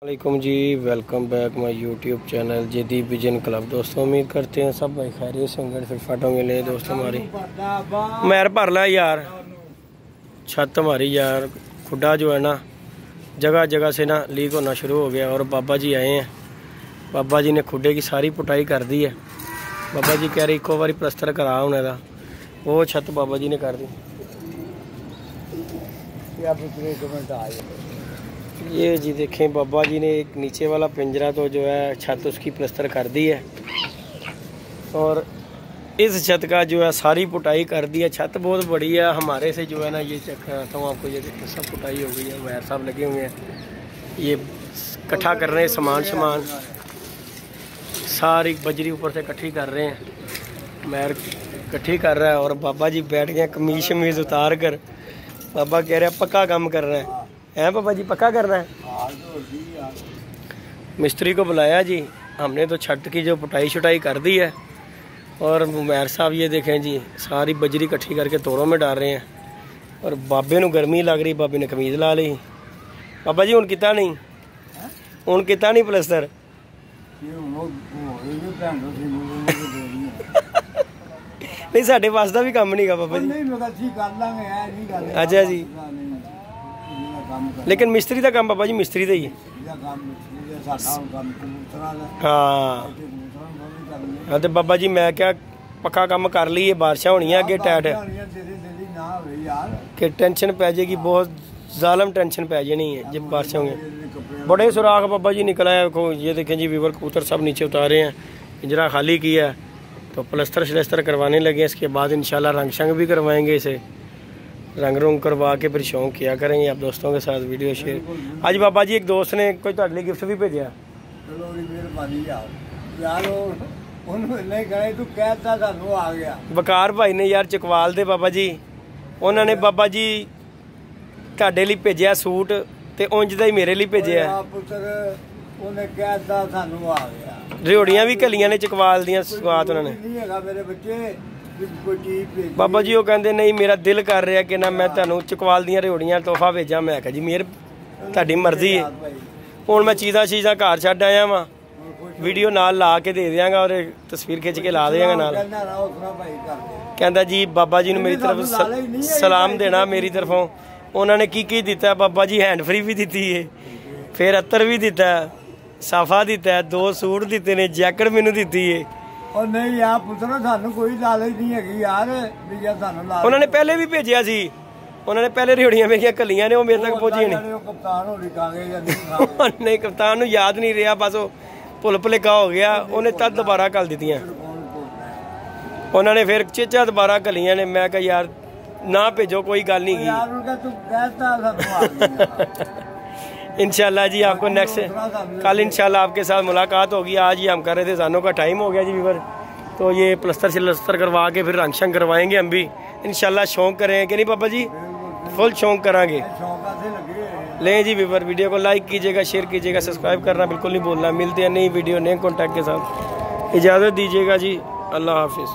वालेकुम जी, welcome back my YouTube channel Jadeed vision club. दोस्तों उम्मीद करते हैं सब भाई खैरियत से होंगे। फिर फाटो मिले दोस्तों हमारी मैर भर ला यार, छत हमारी यार खुड्डा जो है ना जगह जगह से ना लीक होना शुरू हो गया। और बाबा जी आए हैं, बाबा जी ने खुड्डे की सारी पुटाई कर दी है। बाबा जी कह रहे इको बारी प्लस्तर करा होने का, वो छत बाबा जी ने कर दी। ये जी देखें बाबा जी ने एक नीचे वाला पिंजरा तो जो है छत उसकी प्लस्तर कर दी है, और इस छत का जो है सारी पुटाई कर दी है। छत बहुत बड़ी है हमारे से जो है ना, ये चेक कराता हूँ आपको। ये देखिए सब पुटाई हो गई है, वायर साहब लगे हुए हैं, ये इकट्ठा कर रहे हैं सामान सारी बजरी ऊपर से इकट्ठी कर रहे हैं, मैर इकट्ठी कर रहा है। और बाबा जी बैठ गए कमीज शमीज उतार कर। बाबा कह रहे हैं पक्का काम कर रहे हैं बाबा जी, पक्का करना है। मिस्त्री को बुलाया जी हमने, तो छत की जो पुटाई शुटाई कर दी है। और मैर साहब ये देखें जी सारी बजरी इकट्ठी करके तोरों में डाल रहे हैं। और बाबे नू गर्मी लग रही, बाबे ने कमीज ला ली। बाबा जी हुण किता नहीं, हुण किता नहीं प्लस्तर। नहीं साढ़े पास का भी काम नहीं गा बाबा जी। अच्छा जी, लेकिन मिस्त्री का काम बाबा जी मिस्त्री का ही है। हाँ तो बाबा जी मैं क्या पक्का काम कर ली है, बारिशां होनी है अगे टाइट कि टेंशन पै जाएगी, बहुत जालम टेंशन पै जानी है जब बारिशां होंगी। बड़े सुराख बाबा जी निकल आए। ये देखें जी वीवर कबूतर सब नीचे उतारे हैं, पिंजरा खाली किया है, तो प्लस्तर श्लस्तर करवाने लगे। इसके बाद इंशाल्लाह रंग शंग भी करवाएंगे, इसे रंग रुंग करवा के फिर शौक किया करेंगे आप दोस्तों के साथ वीडियो शेयर। आज बाबा जी एक दोस्त ने कोई ਤੁਹਾਡੇ ਲਈ गिफ्ट भी भेजा। बकार भाई ने यार चकवाल दे बाबा जी, उन्होंने बाबा जी ਤੁਹਾਡੇ ਲਈ भेजा सूट, ਤੇ ਉਂਝ ਦਾ ਹੀ ਮੇਰੇ ਲਈ भेजा। ਰਿਓੜੀਆਂ ਵੀ ਘਲੀਆਂ ਨੇ ਚਕਵਾਲ ਦੀਆਂ ਸਵਾਤ ਉਹਨਾਂ ਨੇ। बाबा जी वो कहते नहीं मेरा दिल कर रहा कि ना मैं तुहानू चकवाल दियां रिओड़ियां तोहफा भेजा। मैं कहा जी मेर तुहाडी मर्जी है। हुण मैं चीज़ां घर छड्ड आया वां, वीडियो नाल ला के दे देंगा और तस्वीर खिंच के ला देंगा नाल। कहता जी बाबा जी ने मेरी तरफ सलाम देना मेरी तरफों। उन्होंने की दिता बाबा जी, हैंड फ्री भी दी है, फिर अत्तर भी दिता है, साफा दिता है, 2 सूट दिते ने, जैकेट मैनू दी है। और नहीं यार पुत्रो सानू कोई लालच नहीं है यार, उन्होंने पहले भी भेजा सी, उन्होंने पहले रिओड़ियां मेरियां घलियां ने, वो मेरे तक पहुंची नहीं। नहीं कप्तान नू याद नहीं रहा, बस वो भुल भुलेखा हो गया, उन्हें तद दोबारा घल दित्तियां। उन्होंने फिर चेचा दोबारा घलियां ने। मैं कहा यार ना भेजो कोई गल नहीं की। इंशाल्लाह जी आपको नेक्स्ट कल इंशाल्लाह आपके साथ मुलाकात होगी। आज ही हम कर रहे थे, जानों का टाइम हो गया जी वीवर, तो ये प्लस्तर शलस्तर करवा के फिर रंग शंग करवाएंगे हम भी इंशाल्लाह। शौक करेंगे कि नहीं बाबा जी, फुल शौक करांगे। लें जी वीवर, वीडियो को लाइक कीजिएगा, शेयर कीजिएगा, सब्सक्राइब करना बिल्कुल नहीं भूलना। मिलते हैं नई वीडियो नए कॉन्टैक्ट के साथ, इजाज़त दीजिएगा जी, अल्लाह हाफिज़।